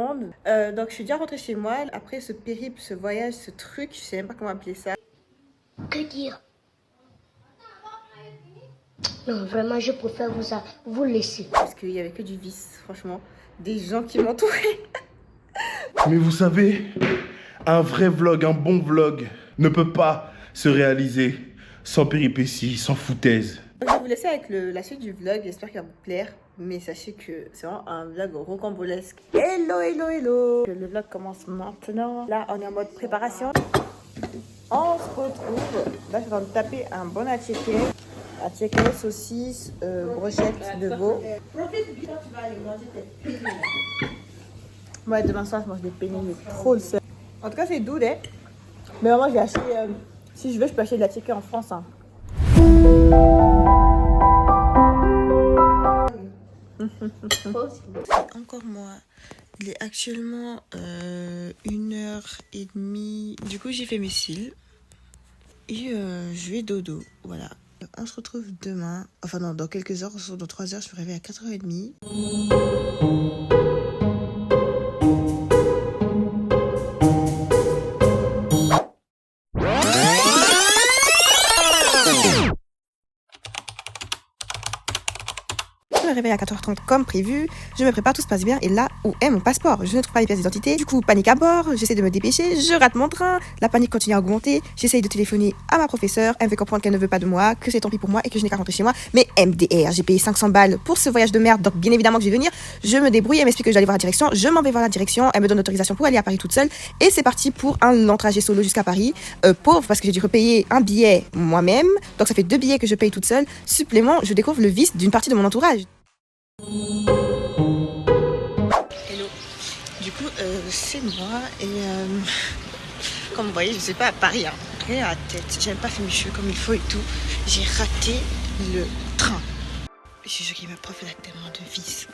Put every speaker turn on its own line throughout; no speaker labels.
monde. Donc je suis déjà rentrée chez moi. Après ce périple, ce voyage, ce truc, je sais même pas comment appeler ça.
Que dire? Non, vraiment, je préfère vous laisser.
Parce qu'il y avait que du vice, franchement. Des gens qui m'entouraient.
Mais vous savez, un vrai vlog, un bon vlog ne peut pas se réaliser sans péripéties, sans foutaise.
Je vais vous laisser avec la suite du vlog, j'espère qu'il va vous plaire. Mais sachez que c'est vraiment un vlog rocambolesque. Hello, hello, hello. Le vlog commence maintenant. Là, on est en mode préparation. On se retrouve. Là, je vais me taper un bon attiéké. Attiéké, saucisse, brochette de veau. Profite bien, tu vas aller manger tes peignets. Ouais, demain soir, je mange des peignets, mais trop le seul. En tout cas, c'est doux, hein. Mais vraiment, j'ai acheté. Si je veux, je peux acheter de l'attiéké en France. Hein. Encore moi. Il est actuellement 1h30. Du coup, j'ai fait mes cils. Et je vais dodo. Voilà. On se retrouve demain. Enfin, non, dans quelques heures. Dans 3 heures, je me réveille à 4h30. Je me réveille à 4h30 comme prévu, je me prépare, tout se passe bien et là où est mon passeport? Je ne trouve pas les pièces d'identité, du coup panique à bord, j'essaie de me dépêcher, je rate mon train, la panique continue à augmenter, j'essaye de téléphoner à ma professeure, elle me fait comprendre qu'elle ne veut pas de moi, que c'est tant pis pour moi et que je n'ai qu'à rentrer chez moi, mais MDR, j'ai payé 500 balles pour ce voyage de merde, donc bien évidemment que je vais venir, je me débrouille, elle m'explique que je dois aller voir la direction, je m'en vais voir la direction, elle me donne l'autorisation pour aller à Paris toute seule et c'est parti pour un long trajet solo jusqu'à Paris, pauvre parce que j'ai dû repayer un billet moi-même, donc ça fait 2 billets que je paye toute seule, supplément, je découvre le vice d'une partie de mon entourage. Hello, du coup c'est moi et comme vous voyez je sais pas à Paris, hein. Rien à la tête, j'aime pas faire mes cheveux comme il faut et tout, j'ai raté le train. Je suis sûre que ma prof elle a tellement de vices.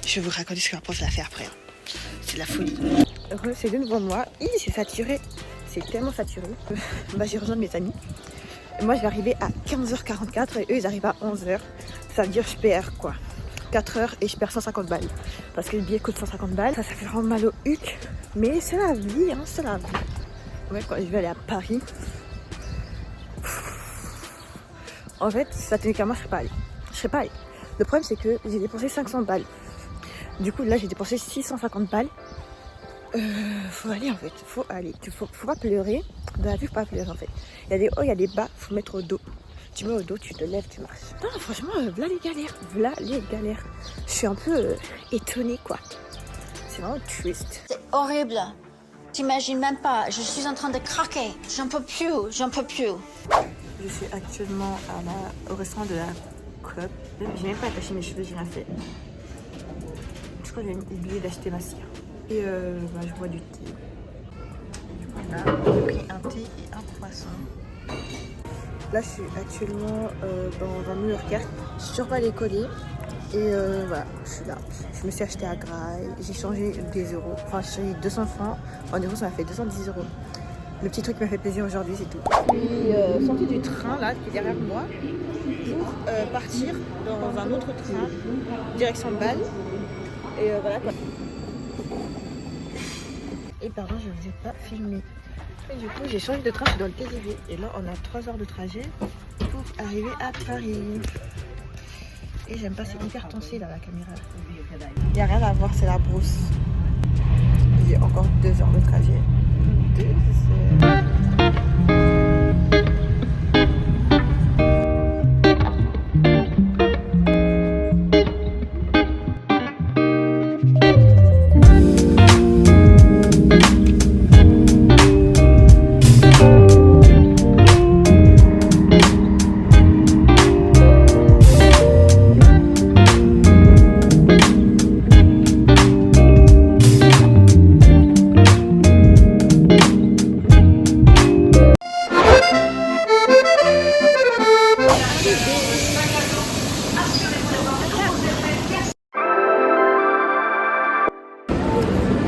Je vais vous raconter ce que ma prof a fait après, hein. C'est de la folie. Heureux, c'est de nouveau moi, c'est saturé, c'est tellement saturé. Bah j'ai rejoint mes amis. Et moi je vais arriver à 15h44 et eux ils arrivent à 11h, ça veut dire je perds quoi. 4 heures et je perds 150 balles parce que le billet coûte 150 balles, ça fait vraiment mal au huc, mais c'est la vie, hein, c'est la vie. Ouais, quand je vais aller à Paris, en fait ça tenait qu'à moi, je serais pas allée. Le problème c'est que j'ai dépensé 500 balles, du coup là j'ai dépensé 650 balles. Faut aller en fait, faut aller, faut pas pleurer, dans la vie faut pas pleurer en fait. Il y a des hauts, il y a des bas, faut mettre au dos. Tu mets au dos, tu te lèves, tu marches. Non, franchement, voilà les galères. Voilà les galères. Je suis un peu étonnée, quoi. C'est vraiment triste.
C'est horrible. T'imagines même pas. Je suis en train de craquer. J'en peux plus. J'en peux plus.
Je suis actuellement au restaurant de la COP. J'ai même pas attaché mes cheveux, j'ai rien fait. Je crois que j'ai oublié d'acheter ma cire. Et je bois du thé. Voilà, j'ai pris un thé et un croissant. Là, je suis actuellement dans un New-Yorker. Je suis toujours pas allée coller. Et voilà, je suis là. Je me suis acheté à Grail. J'ai changé des euros. Enfin, j'ai changé 200 francs. En euros, ça m'a fait 210 euros. Le petit truc qui m'a fait plaisir aujourd'hui, c'est tout. Je suis sortie du train, là, qui est derrière moi, pour partir dans un autre train, direction Bâle. Et voilà quoi. Et pardon, je ne vous ai pas filmé. Et du coup, j'ai changé de train, je suis dans le TGV. Et là, on a 3 heures de trajet pour arriver à Paris. Et j'aime pas, c'est hyper tensé là, la caméra. Il n'y a rien à voir, c'est la brousse. Il y a encore 2 heures de trajet. 2 heures.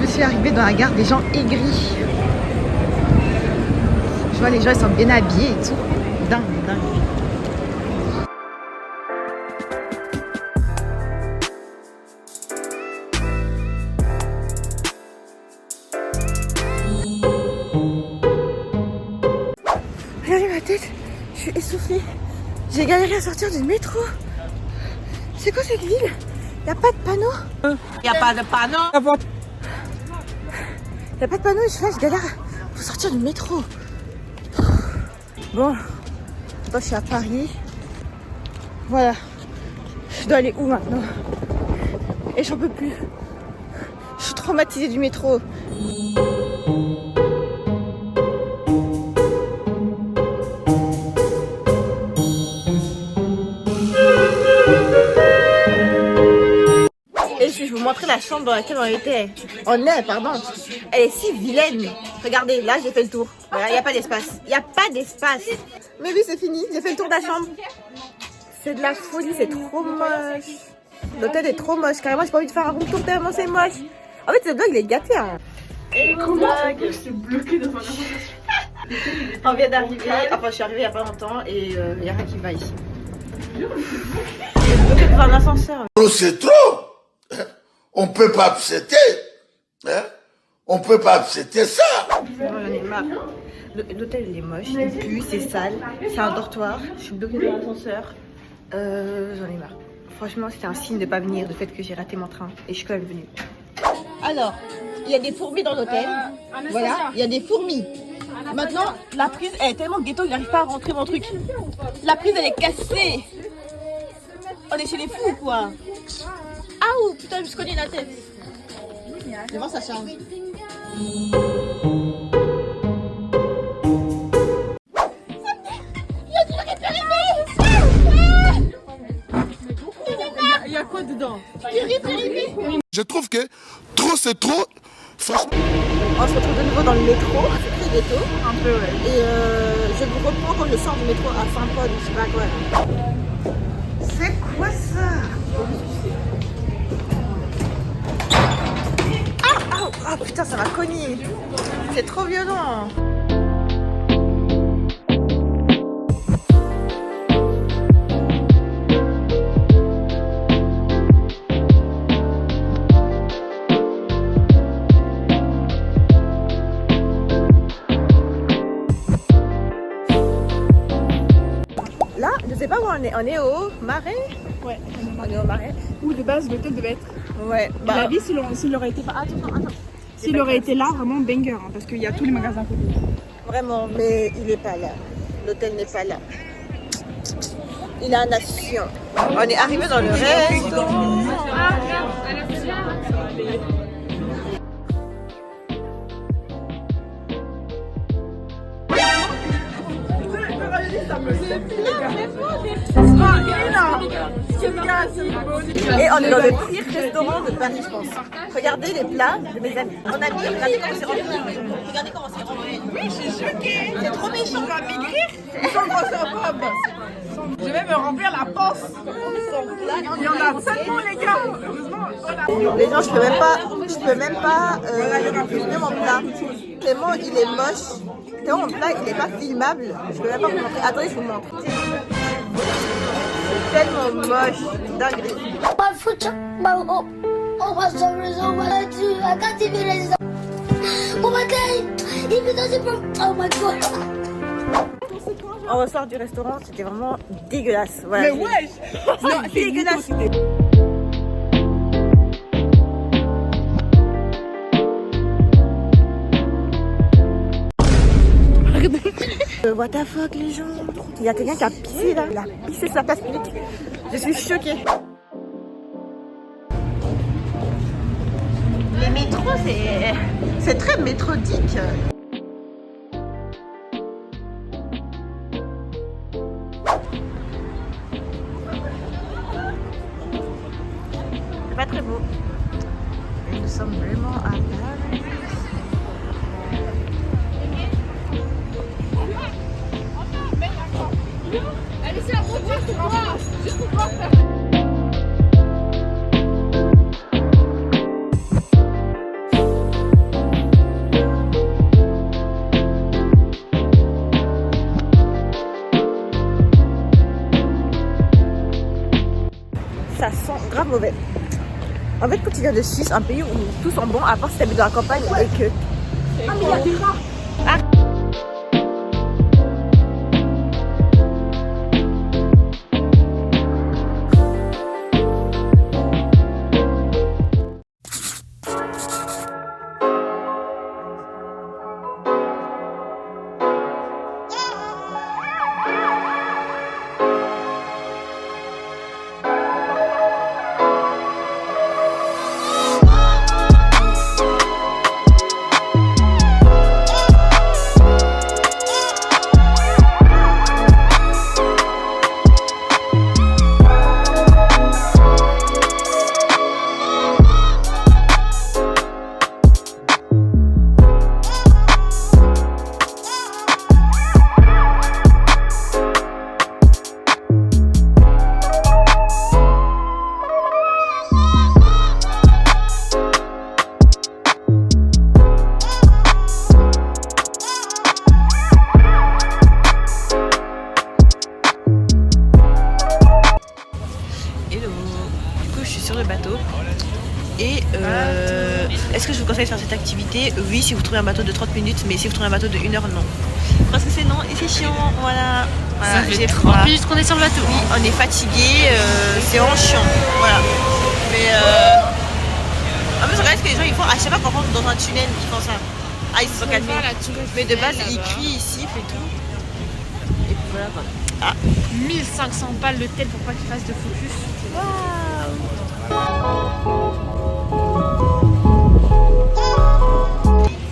Je suis arrivée dans la gare, des gens aigris. Je vois les gens, ils sont bien habillés et tout. Dingue, dingue. suis essoufflée. J'ai galéré à sortir du métro. C'est quoi cette ville? Y a pas de panneau?
Y a pas de panneau.
Y a pas de panneau et je galère pour sortir du métro. Bon, je suis à Paris. Voilà. Je dois aller où maintenant? Et j'en peux plus. Je suis traumatisée du métro. Et si je vous montrer la chambre dans laquelle on était, pardon, elle est si vilaine. Regardez, là j'ai fait le tour. Voilà, il n'y a pas d'espace. Il n'y a pas d'espace. Mais oui, c'est fini. J'ai fait le tour de la chambre. C'est de la folie, c'est trop moche. L'hôtel est trop moche. Carrément, j'ai pas envie de faire un room tour tellement c'est moche. En fait, ce vlog il est gâté. Hein. Et comment je suis bloquée dans un ascenseur. On vient d'arriver. Enfin, je suis arrivée il y a pas longtemps et il n'y a rien qui va ici. Je suis bloquée dans un ascenseur.
C'est trop. On peut pas accepter. Hein? On peut pas accepter ça.
J'en ai marre. L'hôtel il est moche, il pue, c'est sale, c'est un dortoir. Je suis bloquée dans l'ascenseur. J'en ai marre. Franchement, c'était un signe de pas venir, le fait que j'ai raté mon train. Et je suis quand même venue. Alors, il y a des fourmis dans l'hôtel. Voilà, il y a des fourmis. Maintenant, la prise elle est tellement ghetto que j'arrive pas à rentrer mon truc. La prise elle est cassée. On est chez les fous ou quoi? Ah ou putain, je me suis cogné la tête. Mais bon, ça change. Il y a quoi dedans?
Je trouve que trop c'est trop. Franchement.
On se retrouve de nouveau dans le métro. C'est très ghetto. Un peu, ouais. Et je vous reprends quand je sors du métro à Saint-Paul ou je sais pas quoi. C'est quoi ça? Ah putain, ça m'a cogné. C'est trop violent. Là, je sais pas où on est. On est au Marais?
Ouais.
On est au Marais.
Où de base l'hôtel devait être.
Ouais.
Bah, la vie s'il aurait été pas. Attends. S'il aurait été là, vraiment banger, hein, parce qu'il y a tous les magasins à côté.
Vraiment, mais il n'est pas là. L'hôtel n'est pas là. Il est en nation. On est arrivé dans le restaurant. Et on est dans le pire restaurant de Paris, je pense. Regardez les plats de mes amis. On a mis, regardez comment c'est rempli. Regardez comment c'est rempli. Oui, je suis choquée. C'est trop méchant. On va maigrir. Ils sont grossophobes.
Je vais me remplir la panse. Il y en a tellement, les gars.
Les gens, je peux même pas filmer mon plat. Tellement il est moche. Tellement mon plat, il est pas filmable. Je peux même pas vous montrer. Attendez, je vous montre. C'est tellement moche. Dinguerie.
My future, my sorry, I can't even resist. Oh my god, if it doesn't work, oh my god.
On ressort du restaurant, c'était vraiment dégueulasse. Voilà.
Mais wesh.
Non, dégueulasse. What the fuck les gens? Il y a quelqu'un qui a pissé là. Il a pissé sur la place publique. Je suis choquée. Les métros, c'est très métrodique. C'est pas très beau. Et nous sommes vraiment à Paris. Ça sent grave mauvais. En fait, quand tu viens de Suisse, un pays où tout sent bon, à part si tu habites dans la campagne et que... Ah, mais il y a des rats. Et est-ce que je vous conseille de faire cette activité? Oui, si vous trouvez un bateau de 30 minutes, mais si vous trouvez un bateau de 1 heure, non. Parce que c'est non, et c'est chiant, voilà.
Ça fait 30
froid.
minutes qu'on est sur le bateau.
Oui, on est fatigué, c'est vraiment chiant, voilà. Mais en plus, regarde ce que les gens ils font. À chaque fois qu'on rentre dans un tunnel, ils font ça. Ah, ils se sont calmés. Mais de base, ils crient, ils sifflent et tout. Et puis voilà quoi. Ah.
1500 balles de tel pour pas qu'il fasse de focus.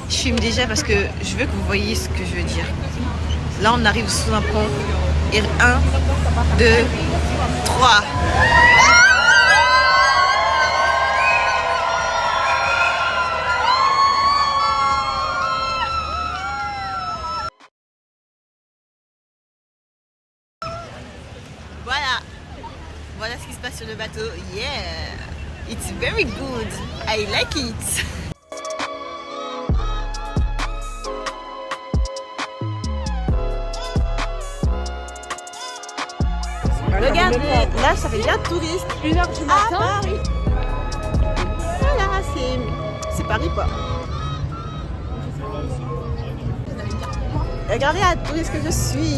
Je filme déjà parce que je veux que vous voyez ce que je veux dire. Là, on arrive sous un pont. Et 1, 2, 3. Voilà. Voilà ce qui se passe sur le bateau. Yeah. It's very good. I like it. Regardez, là ça fait bien touriste.
1h du matin.
Paris. Voilà, c'est Paris quoi. Regardez la touriste que je suis.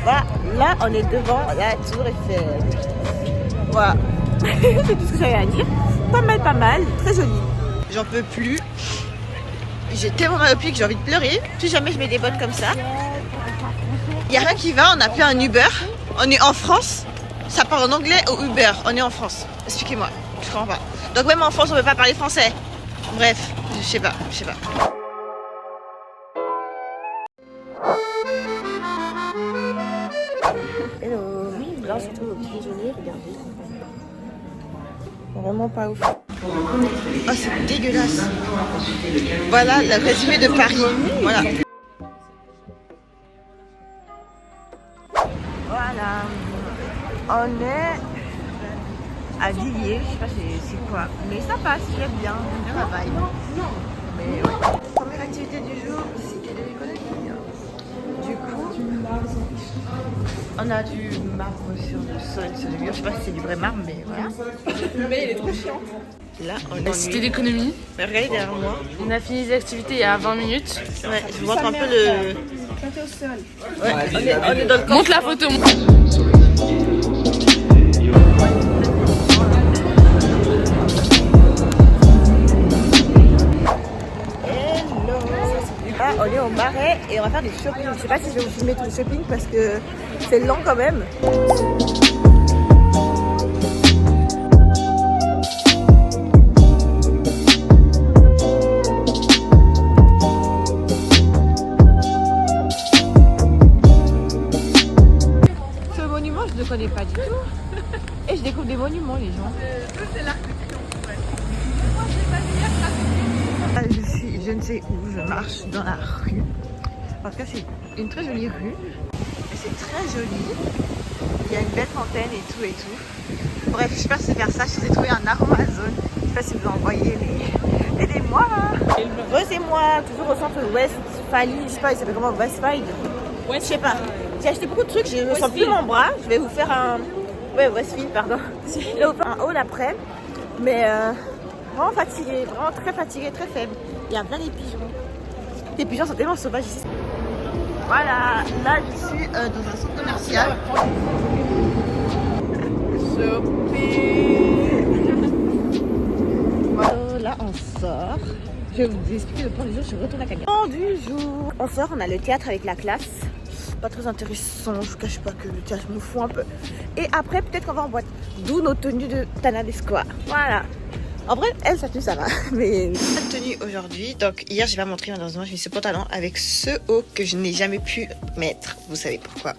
Voilà, là on est devant la tour Eiffel. Voilà, c'est tout ce que j'avais à dire. Pas mal, très joli. J'en peux plus. J'ai tellement mal au pied que j'ai envie de pleurer. Si jamais je mets des bottes comme ça. Il n'y a rien qui va, on a appelé un Uber. On est en France. Ça parle en anglais au Uber. On est en France. Expliquez-moi, je comprends pas. Donc même en France on ne peut pas parler français. Bref, je sais pas. Hello, là on se retrouve au petit déjeuner, regardez. Vraiment pas ouf. Oh c'est dégueulasse. Voilà le résumé de Paris. Voilà. Voilà. On est à Villiers, je sais pas c'est quoi. Mais ça passe, j'aime bien la vibe. Mais ouais. Première activité du jour, cité de l'économie. Du coup, on a du marbre sur le sol, sur le mur. Je sais pas si c'est du vrai marbre, mais voilà. Mais il est trop chiant. Là, on
La cité d'économie.
Mais regardez derrière moi.
On a fini les activités il y a 20 minutes.
Ouais, je vous montre un peu le. Ouais, on est dans le
Montre la photo.
Ah, on est au Marais et on va faire du shopping. Je sais pas si je vais vous filmer tout le shopping parce que c'est lent quand même. Ce monument, je ne connais pas du tout. Et je découvre des monuments, les gens.
C'est l'art que tu
Je ne sais où, je marche dans la rue. En tout cas, c'est une très jolie rue. C'est très joli. Il y a une belle fontaine et tout. Bref, je sais pas si faire ça. Je vous ai trouvé un aromazone. Je sais pas si vous en voyez, mais aidez-moi. Reposez-moi, toujours au centre Westphalie. Je sais pas, il s'appelle comment? Westfield. Je sais pas. J'ai acheté beaucoup de trucs. Je ne sens plus mon bras. Je vais vous faire un. Ouais, Westfield, pardon. Je vais vous faire un haul après. Mais vraiment fatiguée, vraiment très fatiguée, très faible. Il y a plein de pigeons. Les pigeons sont tellement sauvages ici. Voilà, là je suis dans un centre commercial. Voilà, là on sort. Je vais vous expliquer le plan du jour, je retourne à Cagnes. Plan du jour. On sort, on a le théâtre avec la classe. Pas très intéressant, je vous cache pas que le théâtre me fout un peu. Et après peut-être qu'on va en boîte. D'où nos tenues de Tanadescoa. Voilà. En vrai, elle, sa tenue, ça va. Mais cette tenue aujourd'hui, donc hier, j'ai pas montré, malheureusement, j'ai mis ce pantalon avec ce haut que je n'ai jamais pu mettre. Vous savez pourquoi.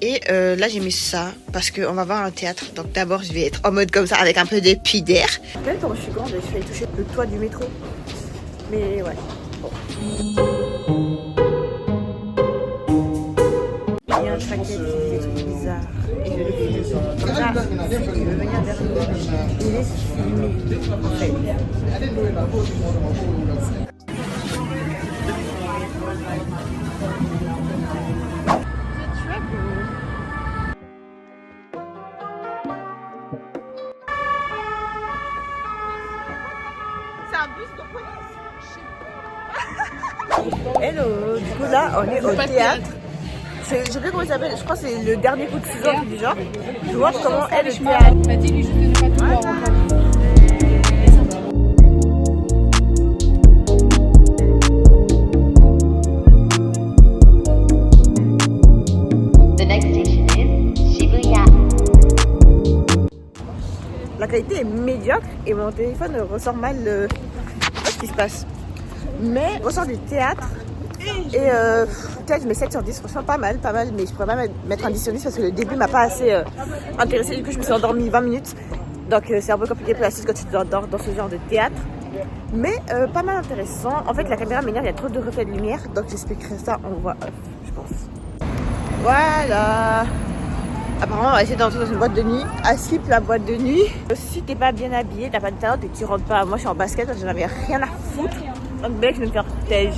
Et là, j'ai mis ça parce qu'on va voir un théâtre. Donc d'abord, je vais être en mode comme ça, avec un peu de puits d'air. Même quand je suis grande, je vais toucher le toit du métro. Mais ouais. Bon. Il y a un paquet qui des trucs bizarres. Et je le filme. Comme ça, il veut venir vers nous. Il est filmé. En fait. Hello, du coup là on est au théâtre. Je sais plus comment il s'appelle, je crois que c'est le dernier coup de saison du genre. Je vois comment est le théâtre.
m'a dit lui juste de ne pas tout boire encore.
La qualité est médiocre et mon téléphone ressort mal ce qui se passe. Mais on sort du théâtre et peut-être je mets 7 sur 10, franchement pas mal, mais je pourrais pas mettre un 10 sur 10 parce que le début m'a pas assez intéressé, du coup je me suis endormie 20 minutes. Donc c'est un peu compliqué pour la suite quand tu t'endors dans ce genre de théâtre. Mais pas mal intéressant. En fait la caméra m'énerve, il y a trop de reflets de lumière, donc j'expliquerai ça en voix off, je pense. Voilà. Apparemment on va essayer d'entrer dans une boîte de nuit. À skip la boîte de nuit. Si t'es pas bien habillé, t'as pas de talent et tu rentres pas. Moi je suis en basket, j'en avais rien à foutre. Donc mec je vais me faire tège.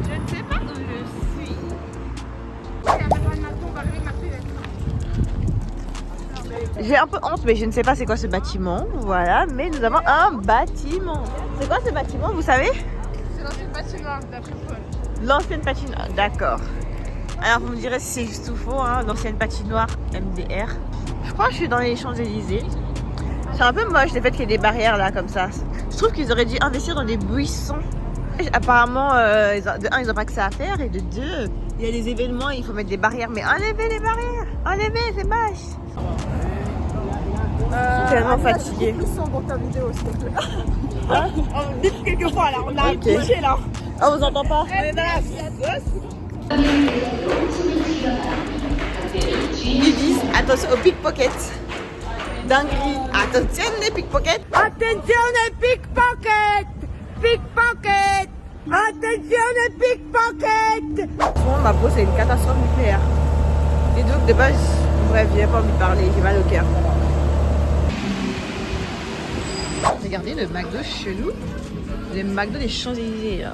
Je ne sais pas où je suis.
J'ai un peu honte mais je ne sais pas c'est quoi ce bâtiment. Voilà, mais nous avons un bâtiment. C'est quoi ce bâtiment, vous savez?
C'est l'ancienne patinoire d'après Paul.
L'ancienne patinoire, d'accord. Alors vous me direz si c'est juste ou faux, hein, l'ancienne patinoire MDR. Je crois que je suis dans les Champs-Élysées. C'est un peu moche le fait qu'il y ait des barrières là comme ça. Je trouve qu'ils auraient dû investir dans des buissons. Apparemment, de un, ils n'ont pas que ça à faire, et de deux, il y a des événements, il faut mettre des barrières. Mais enlevez les barrières, enlevez, c'est moche. Je suis tellement fatiguée.
Dans ta vidéo, s'il te plaît. Hein? On dit quelques fois là, on a bougé là.
Oh, on vous entend pas?
On est dans la sauce.
Ils disent attention aux pickpockets. Dinguerie. Attention les pickpockets.
Attention les pickpockets. Pickpocket. Attention les pickpockets.
Franchement, ma peau c'est une catastrophe nucléaire. Et donc de base, bref, j'ai pas envie de parler, j'ai mal au cœur. Regardez le McDo chelou. Le McDo des Champs-Élysées là.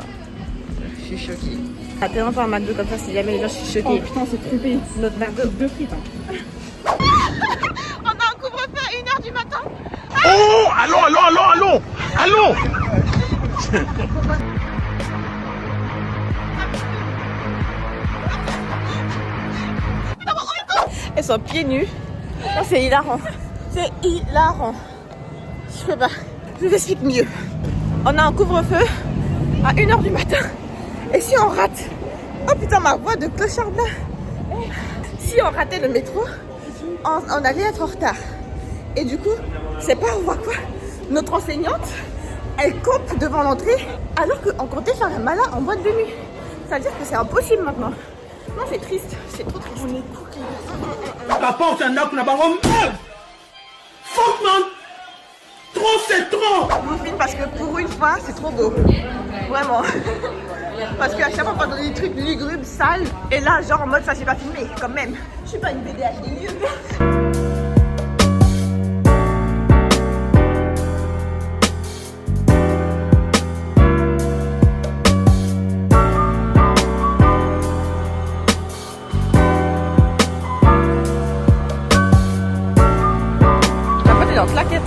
Je suis choquée. Ah, tellement pas un McDo comme ça si jamais les gens sont choqués.
Oh putain, c'est trompé.
Notre McDo.
Deux frites. Hein.
On a un couvre-feu à 1h du matin.
Oh, allons.
Elles sont pieds nus. Non, c'est hilarant. C'est hilarant. Je sais pas. Je vous explique mieux. On a un couvre-feu à 1h du matin. Et si on rate... Oh putain, ma voix de clochard là. Si on ratait le métro, on allait être en retard. Et du coup, c'est pas on voit quoi. Notre enseignante, elle campe devant l'entrée alors qu'on comptait faire un malin en boîte de nuit. C'est-à-dire que c'est impossible maintenant. Non, c'est triste. C'est trop triste. On est
Ta porte, un arc, n'a-pas merde. Fuck, man. Trop, c'est trop.
Je vous filme parce que pour une fois, c'est trop beau. Vraiment. Parce qu'à chaque fois, on passe dans des trucs lugubres, sales. Et là, genre en mode, ça, j'ai pas filmé, quand même. Je suis pas une BDH des lieux. La boîte est en claquette.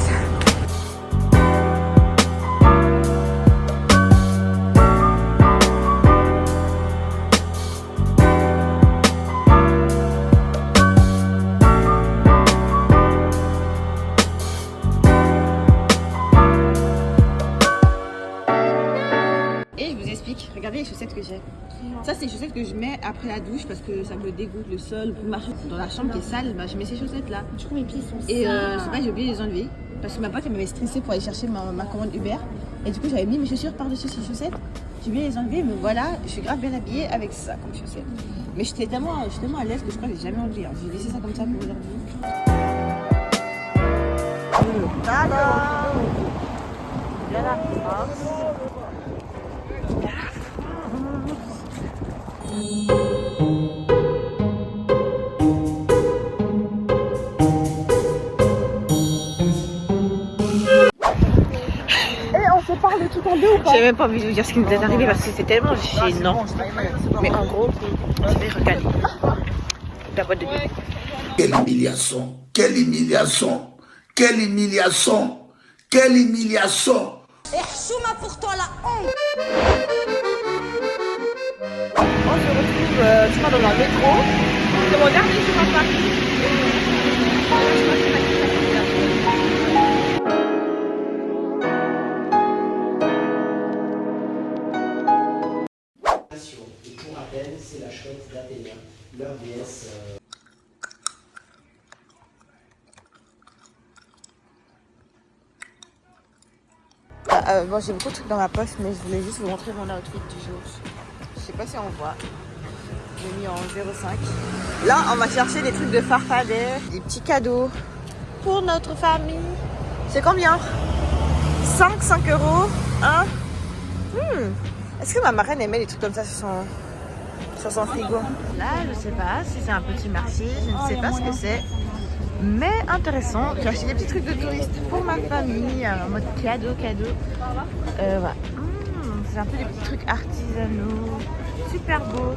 Regardez les chaussettes que j'ai. Ça, c'est les chaussettes que je mets après la douche parce que ça me dégoûte le sol. Pour marcher dans la chambre qui est sale, bah, je mets ces chaussettes là.
Du coup, mes pieds sont
Et c'est pas, j'ai oublié de les enlever parce que ma pote elle m'avait stressée pour aller chercher ma commande Uber. Et du coup, j'avais mis mes chaussures par-dessus ces chaussettes. J'ai oublié de les enlever, mais voilà, je suis grave bien habillée avec ça comme chaussettes. Mais j'étais tellement à l'aise que je crois que j'ai jamais enlevé. Alors, j'ai laissé ça comme ça pour aujourd'hui. Bien la France. J'ai même pas envie de vous dire ce qui nous est arrivé parce que c'est tellement gênant. Mais en gros, je vais regarder la boîte de nuit.
Quelle humiliation. Quelle humiliation! Quelle humiliation!
On se retrouve tu vois, dans un métro. C'est mon dernier jour à Paris.
Et pour rappel, c'est la chouette d'Athéna, leur déesse.
Bon, j'ai beaucoup de trucs dans ma poche, mais je voulais juste vous montrer mon outfit du jour. Je sais pas si on voit. J'ai mis en 0,5. Là, on va chercher des trucs de farfadet, des petits cadeaux pour notre famille. C'est combien? 5 euros. Hein? Est-ce que ma marraine aimait les trucs comme ça sur son frigo? Là, je sais pas si c'est un petit marché, je ne sais pas ce que c'est. Mais intéressant, j'ai acheté des petits trucs de touristes pour ma famille, en mode cadeau. Voilà. C'est un peu des petits trucs artisanaux, super beau.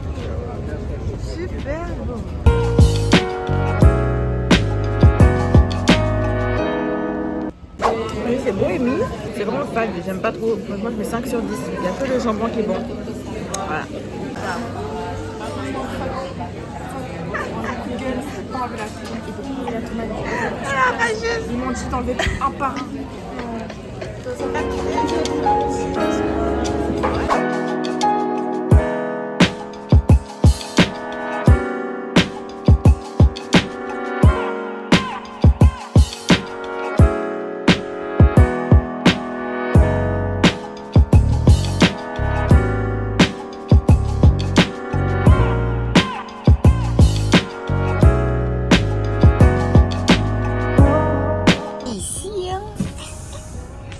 Super beau. Oui, c'est bohémie, c'est vraiment fade, j'aime pas trop. Franchement, je mets 5 sur 10. Il y a que le jambon qui est bon. Voilà.
Ils m'ont dit d'enlever un par un.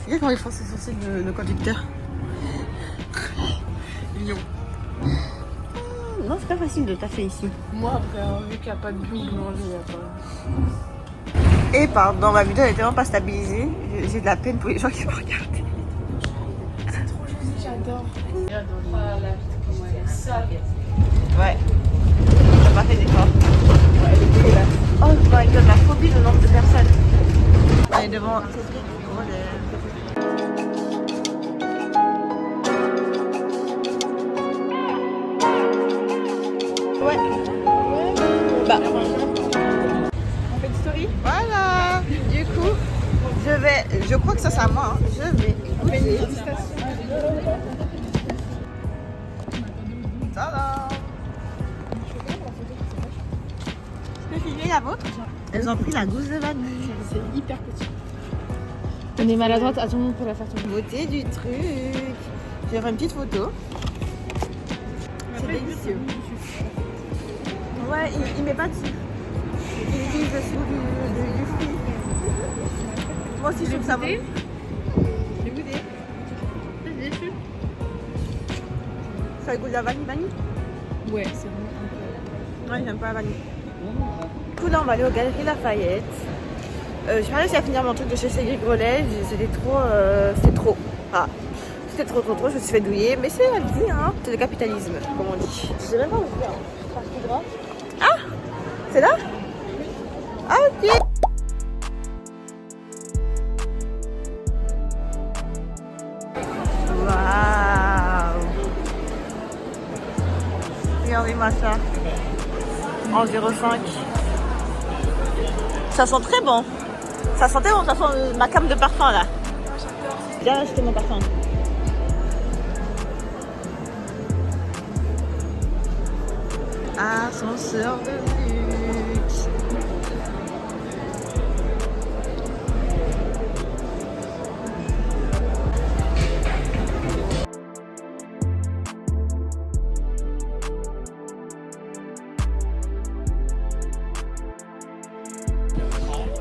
Regarde comment il fronce ses sourcils, le conducteur. Mignon. Non, c'est pas facile de taffer ici.
Moi, après, vu qu'il n'y a pas de double, il n'y a pas.
Et pardon, ma vidéo elle est tellement pas stabilisée. J'ai de la peine pour les gens qui me regardent.
J'adore.
Ouais. T'as pas fait d'effort. Oh my god, la phobie, le nombre de personnes. On est devant Cédric Grolet. Ouais. Bah.
On fait une story?
Voilà. Du coup, je crois que ça c'est à moi. Hein. Je vais goûter. Tada. Je peux filmer la vôtre? Elles ont pris la gousse de vanille.
C'est hyper petit. On est maladroite, à tout le monde peut la faire tomber.
Beauté du truc. Je vais faire une petite photo. C'est délicieux. Ouais, il met pas dessus. Il utilise le sou du fruit. Moi aussi je trouve ça bon.
J'ai goûté. T'es déçu?
Ça a le goût de la vanille.
Ouais, c'est vraiment incroyable.
Ouais, j'aime pas la vanille. Du coup là on va aller aux Galeries Lafayette. J'ai pas réussi à finir mon truc de chez Cédric Grolet. C'était trop. Ah. C'était trop. Je me suis fait douiller. Mais c'est la vie, hein. C'est le capitalisme, comme on dit. Je sais même pas où je vais. Ah, c'est là? Ah, ok. Waouh. Regardez-moi ça. En 0,5. Ça sent très bon. Ça sentait bon, ça sent ma came de parfum là. J'ai bien acheté mon parfum. Ascenseur de luxe.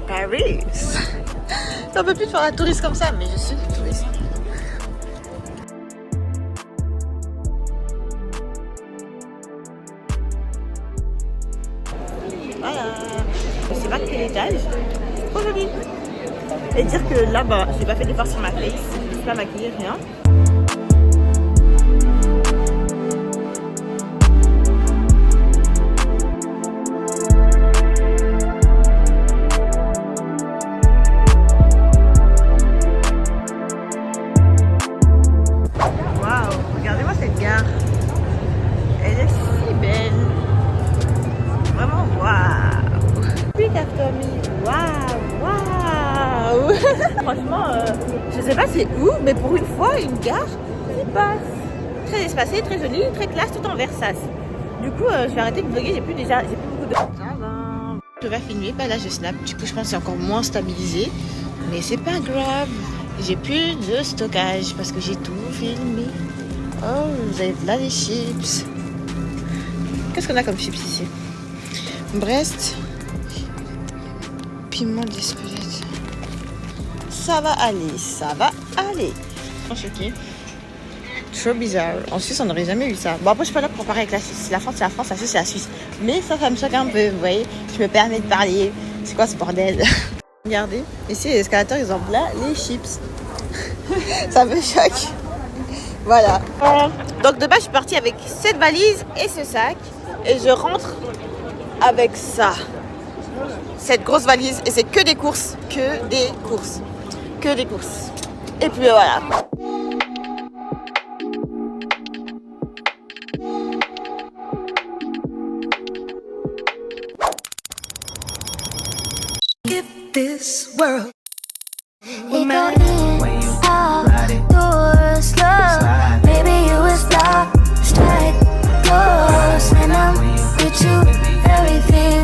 Paris. Ça peut plus de faire la touriste comme ça, mais je suis une touriste. Voilà. Je sais pas quel étage. Trop joli. Et dire que là, bah, j'ai pas fait d'effort sur ma face. Je suis pas maquillée, rien. où. Franchement, je sais pas c'est où, mais pour une fois, une gare qui passe. Très espacée, très jolie, très classe, tout en Versace. Du coup, je vais arrêter de vlogger, j'ai plus beaucoup de... Je vais filmer, pas là je snap, du coup je pense que c'est encore moins stabilisé. Mais c'est pas grave, j'ai plus de stockage parce que j'ai tout filmé. Oh, vous avez là des chips. Qu'est-ce qu'on a comme chips ici? Brest. Piment d'Espelette. Ça va aller, ça va aller. Je suis choquée. Trop bizarre. En Suisse, on n'aurait jamais eu ça. Bon, après, je suis pas là pour comparer avec la Suisse. La France, c'est la France, la Suisse, c'est la Suisse. Mais ça me choque un peu, vous voyez. Je me permets de parler. C'est quoi ce bordel? Regardez, ici, les escalators, ils ont là les chips. Ça me choque. Voilà. Donc, de base, je suis partie avec cette valise et ce sac. Et je rentre avec ça. Cette grosse valise. Et c'est que des courses. Que des courses. Que des courses. Et puis voilà.
This world. It go in, out, slow. Maybe you was lost, straight, close, and I'm with you. Everything